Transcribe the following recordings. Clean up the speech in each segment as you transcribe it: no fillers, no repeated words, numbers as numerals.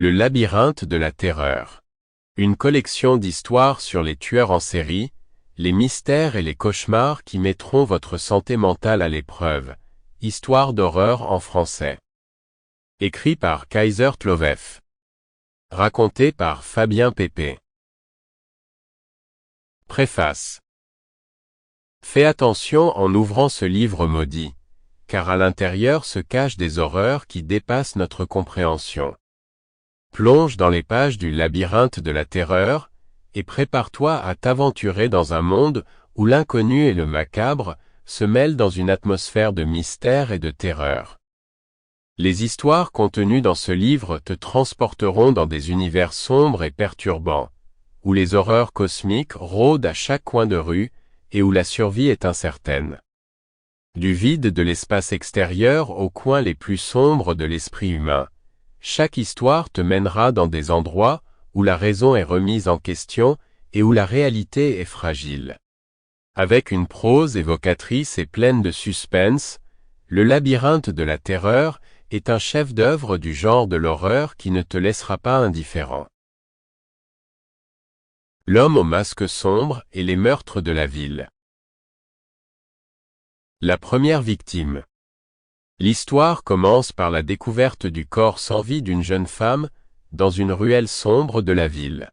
Le labyrinthe de la terreur. Une collection d'histoires sur les tueurs en série, les mystères et les cauchemars qui mettront votre santé mentale à l'épreuve. Histoire d'horreur en français. Écrit par Kaiser Tloveff. Raconté par Fabien Pépé. Préface. Fais attention en ouvrant ce livre maudit, car à l'intérieur se cachent des horreurs qui dépassent notre compréhension. Plonge dans les pages du labyrinthe de la terreur, et prépare-toi à t'aventurer dans un monde où l'inconnu et le macabre se mêlent dans une atmosphère de mystère et de terreur. Les histoires contenues dans ce livre te transporteront dans des univers sombres et perturbants, où les horreurs cosmiques rôdent à chaque coin de rue et où la survie est incertaine. Du vide de l'espace extérieur aux coins les plus sombres de l'esprit humain, chaque histoire te mènera dans des endroits où la raison est remise en question et où la réalité est fragile. Avec une prose évocatrice et pleine de suspense, Le labyrinthe de la terreur est un chef-d'œuvre du genre de l'horreur qui ne te laissera pas indifférent. L'homme au masque sombre et les meurtres de la ville. La première victime. L'histoire commence par la découverte du corps sans vie d'une jeune femme, dans une ruelle sombre de la ville.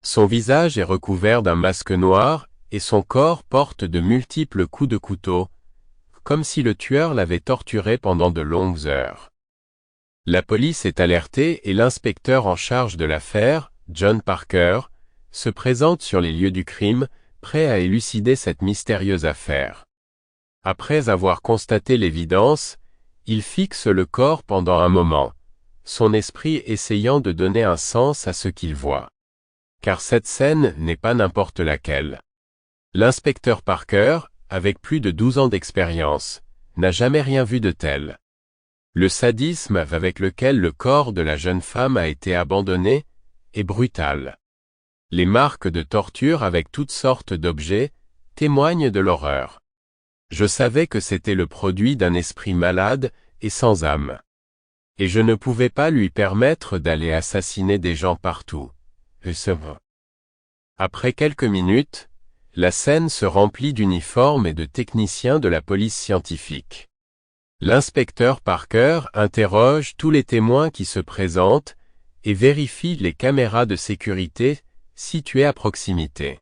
Son visage est recouvert d'un masque noir, et son corps porte de multiples coups de couteau, comme si le tueur l'avait torturée pendant de longues heures. La police est alertée et l'inspecteur en charge de l'affaire, John Parker, se présente sur les lieux du crime, prêt à élucider cette mystérieuse affaire. Après avoir constaté l'évidence, il fixe le corps pendant un moment, son esprit essayant de donner un sens à ce qu'il voit. Car cette scène n'est pas n'importe laquelle. L'inspecteur Parker, avec plus de 12 ans d'expérience, n'a jamais rien vu de tel. Le sadisme avec lequel le corps de la jeune femme a été abandonné est brutal. Les marques de torture avec toutes sortes d'objets témoignent de l'horreur. Je savais que c'était le produit d'un esprit malade et sans âme. Et je ne pouvais pas lui permettre d'aller assassiner des gens partout. Après quelques minutes, la scène se remplit d'uniformes et de techniciens de la police scientifique. L'inspecteur Parker interroge tous les témoins qui se présentent et vérifie les caméras de sécurité situées à proximité.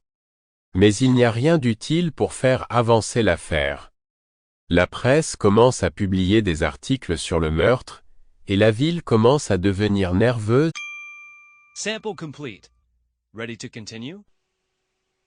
Mais il n'y a rien d'utile pour faire avancer l'affaire. La presse commence à publier des articles sur le meurtre, et la ville commence à devenir nerveuse. Sample complete. Ready to continue?